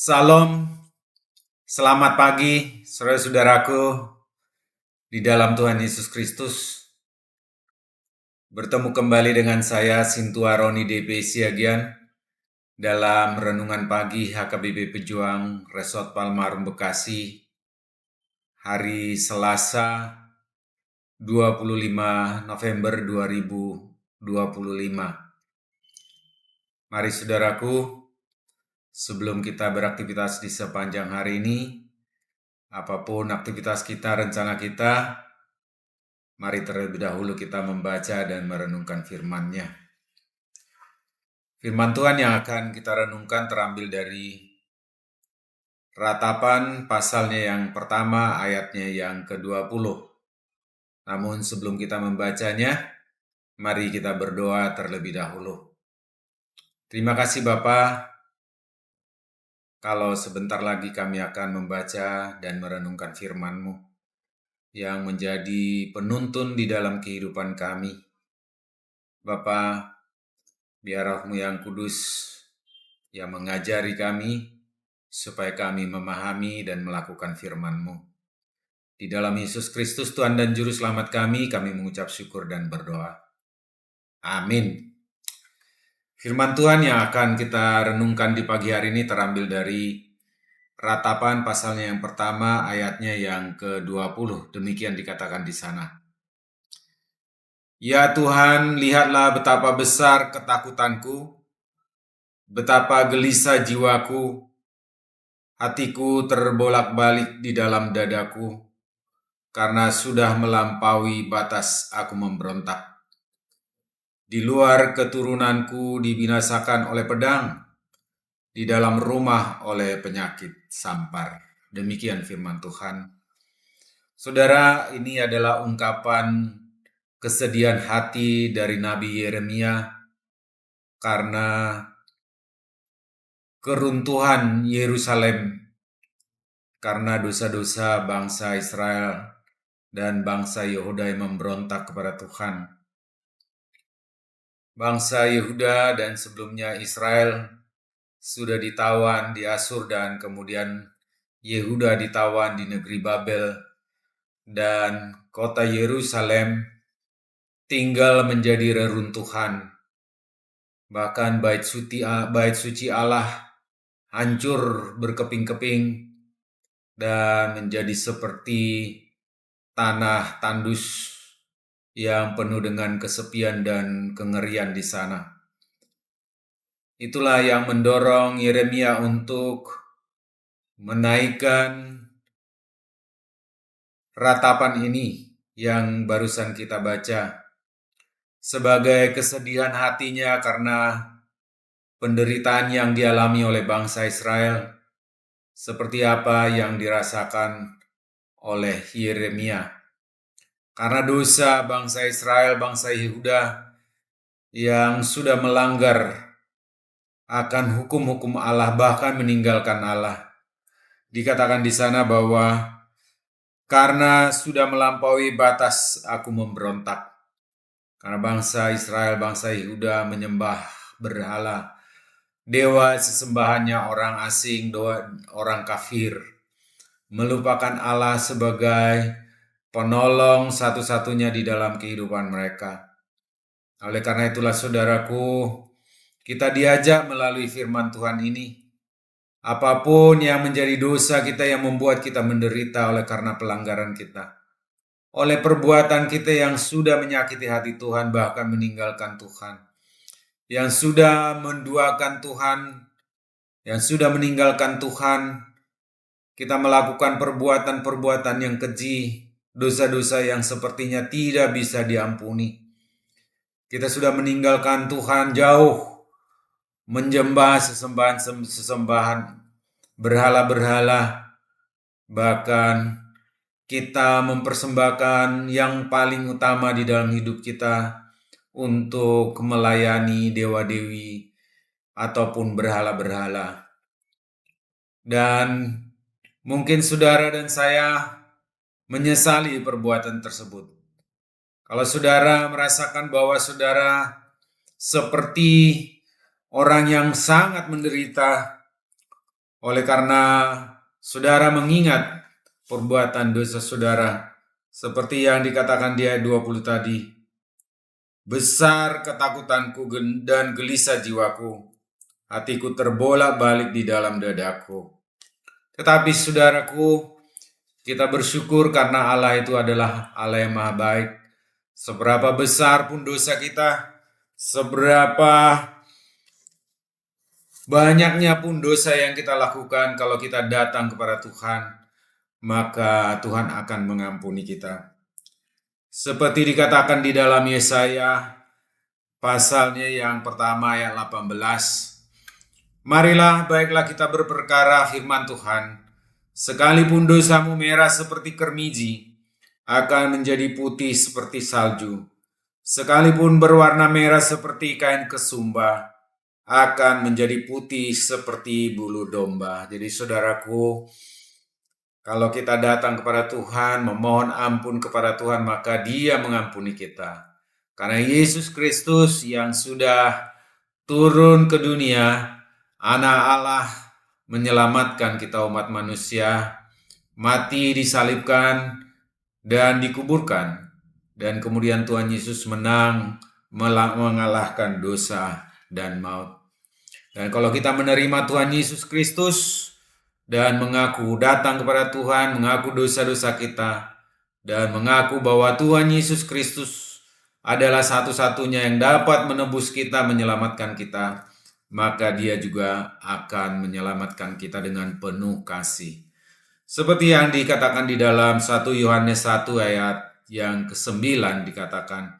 Salam, selamat pagi, saudara-saudaraku di dalam Tuhan Yesus Kristus. Bertemu kembali dengan saya, Sintua Roni DP Siagian, dalam Renungan Pagi HKBP Pejuang Resort Palmarum Bekasi, hari Selasa 25 November 2025. Mari saudaraku, sebelum kita beraktivitas di sepanjang hari ini, apapun aktivitas kita, rencana kita, mari terlebih dahulu kita membaca dan merenungkan firman-Nya. Firman Tuhan yang akan kita renungkan terambil dari Ratapan pasalnya yang pertama, ayatnya yang ke-20. Namun sebelum kita membacanya, mari kita berdoa terlebih dahulu. Terima kasih Bapa, kalau sebentar lagi kami akan membaca dan merenungkan firman-Mu yang menjadi penuntun di dalam kehidupan kami. Bapa, biar Roh-Mu yang kudus yang mengajari kami, supaya kami memahami dan melakukan firman-Mu. Di dalam Yesus Kristus Tuhan dan Juru Selamat kami mengucap syukur dan berdoa. Amin. Firman Tuhan yang akan kita renungkan di pagi hari ini terambil dari Ratapan pasalnya yang pertama, ayatnya yang ke-20. Demikian dikatakan di sana. Ya Tuhan, lihatlah betapa besar ketakutanku, betapa gelisah jiwaku, hatiku terbolak-balik di dalam dadaku, karena sudah melampaui batas aku memberontak. Di luar keturunanku dibinasakan oleh pedang, di dalam rumah oleh penyakit sampar. Demikian firman Tuhan. Saudara, ini adalah ungkapan kesedihan hati dari Nabi Yeremia karena keruntuhan Yerusalem, karena dosa-dosa bangsa Israel dan bangsa Yehuda yang memberontak kepada Tuhan. Bangsa Yehuda dan sebelumnya Israel sudah ditawan di Asyur dan kemudian Yehuda ditawan di negeri Babel, dan kota Yerusalem tinggal menjadi reruntuhan. Bahkan bait suci Allah hancur berkeping-keping dan menjadi seperti tanah tandus yang penuh dengan kesepian dan kengerian di sana. Itulah yang mendorong Yeremia untuk menaikkan ratapan ini yang barusan kita baca sebagai kesedihan hatinya karena penderitaan yang dialami oleh bangsa Israel, seperti apa yang dirasakan oleh Yeremia. Karena dosa bangsa Israel, bangsa Yehuda yang sudah melanggar akan hukum-hukum Allah, bahkan meninggalkan Allah. Dikatakan di sana bahwa karena sudah melampaui batas aku memberontak. Karena bangsa Israel, bangsa Yehuda menyembah berhala, dewa sesembahannya orang asing, orang kafir, melupakan Allah sebagai penolong satu-satunya di dalam kehidupan mereka. Oleh karena itulah saudaraku, kita diajak melalui firman Tuhan ini, apapun yang menjadi dosa kita yang membuat kita menderita oleh karena pelanggaran kita, oleh perbuatan kita yang sudah menyakiti hati Tuhan, bahkan meninggalkan Tuhan, yang sudah menduakan Tuhan, yang sudah meninggalkan Tuhan, kita melakukan perbuatan-perbuatan yang keji, dosa-dosa yang sepertinya tidak bisa diampuni. Kita sudah meninggalkan Tuhan jauh, menjembah sesembahan berhala-berhala, bahkan kita mempersembahkan yang paling utama di dalam hidup kita untuk melayani dewa-dewi ataupun berhala-berhala. Dan mungkin saudara dan saya menyesali perbuatan tersebut. Kalau saudara merasakan bahwa saudara seperti orang yang sangat menderita Oleh karena saudara mengingat perbuatan dosa saudara, seperti yang dikatakan di ayat 20 tadi, besar ketakutanku dan gelisah jiwaku, hatiku terbolak-balik di dalam dadaku. Tetapi saudaraku, kita bersyukur karena Allah itu adalah Allah yang maha baik. Seberapa besar pun dosa kita, seberapa banyaknya pun dosa yang kita lakukan, kalau kita datang kepada Tuhan, maka Tuhan akan mengampuni kita. Seperti dikatakan di dalam Yesaya, pasalnya yang pertama ayat 18. Marilah baiklah kita berperkara firman Tuhan. Sekalipun dosamu merah seperti kermiji, akan menjadi putih seperti salju. Sekalipun berwarna merah seperti kain kesumba, akan menjadi putih seperti bulu domba. Jadi saudaraku, kalau kita datang kepada Tuhan, memohon ampun kepada Tuhan, maka Dia mengampuni kita. Karena Yesus Kristus yang sudah turun ke dunia, Anak Allah, menyelamatkan kita umat manusia, mati, disalibkan, dan dikuburkan. Dan kemudian Tuhan Yesus menang, mengalahkan dosa dan maut. Dan kalau kita menerima Tuhan Yesus Kristus dan mengaku datang kepada Tuhan, mengaku dosa-dosa kita, dan mengaku bahwa Tuhan Yesus Kristus adalah satu-satunya yang dapat menebus kita, menyelamatkan kita, maka Dia juga akan menyelamatkan kita dengan penuh kasih. Seperti yang dikatakan di dalam 1 Yohanes 1 ayat yang ke-9 dikatakan,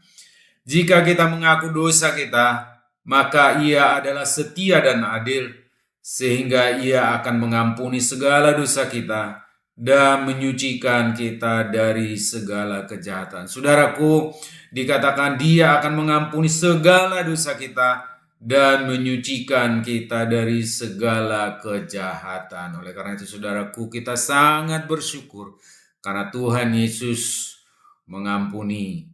jika kita mengaku dosa kita, maka Ia adalah setia dan adil, sehingga Ia akan mengampuni segala dosa kita dan menyucikan kita dari segala kejahatan. Saudaraku, dikatakan Dia akan mengampuni segala dosa kita dan menyucikan kita dari segala kejahatan. Oleh karena itu saudaraku, kita sangat bersyukur karena Tuhan Yesus mengampuni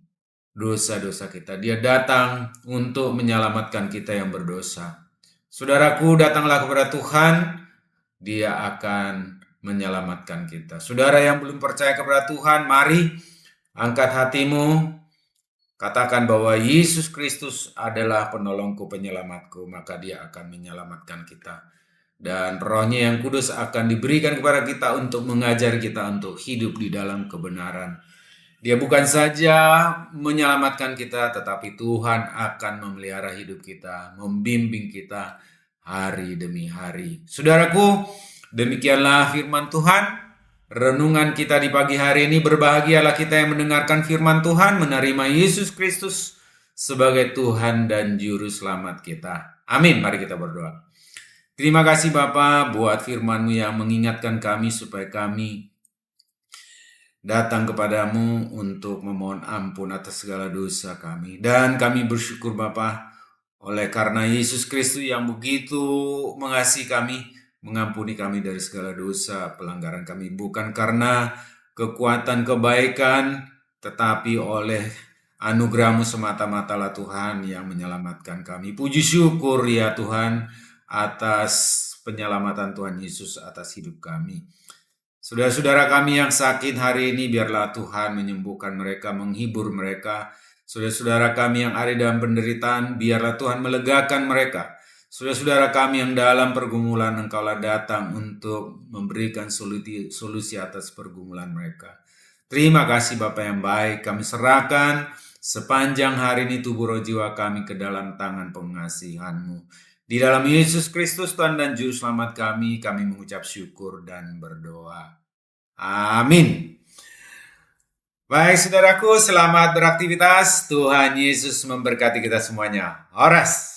dosa-dosa kita. Dia datang untuk menyelamatkan kita yang berdosa. Saudaraku, datanglah kepada Tuhan, Dia akan menyelamatkan kita. Saudara yang belum percaya kepada Tuhan, mari angkat hatimu, katakan bahwa Yesus Kristus adalah penolongku, penyelamatku, maka Dia akan menyelamatkan kita. Dan Roh-Nya yang kudus akan diberikan kepada kita untuk mengajar kita untuk hidup di dalam kebenaran. Dia bukan saja menyelamatkan kita, tetapi Tuhan akan memelihara hidup kita, membimbing kita hari demi hari. Saudaraku, demikianlah firman Tuhan. Renungan kita di pagi hari ini, berbahagialah kita yang mendengarkan firman Tuhan, menerima Yesus Kristus sebagai Tuhan dan Juru Selamat kita. Amin. Mari kita berdoa. Terima kasih Bapa buat firman-Mu yang mengingatkan kami supaya kami datang kepadamu untuk memohon ampun atas segala dosa kami. Dan kami bersyukur Bapa, oleh karena Yesus Kristus yang begitu mengasihi kami, mengampuni kami dari segala dosa pelanggaran kami, bukan karena kekuatan kebaikan, tetapi oleh anugerah-Mu semata-matalah Tuhan yang menyelamatkan kami. Puji syukur ya Tuhan atas penyelamatan Tuhan Yesus atas hidup kami. Saudara-saudara kami yang sakit hari ini, biarlah Tuhan menyembuhkan mereka, menghibur mereka. Saudara-saudara kami yang ada dalam penderitaan, biarlah Tuhan melegakan mereka. Saudara-saudara kami yang dalam pergumulan, Engkaulah datang untuk memberikan solusi atas pergumulan mereka. Terima kasih Bapa yang baik, kami serahkan sepanjang hari ini tubuh roh jiwa kami ke dalam tangan pengasihan-Mu. Di dalam Yesus Kristus Tuhan dan Juru Selamat kami mengucap syukur dan berdoa. Amin. Baik saudaraku, selamat beraktivitas. Tuhan Yesus memberkati kita semuanya. Horas.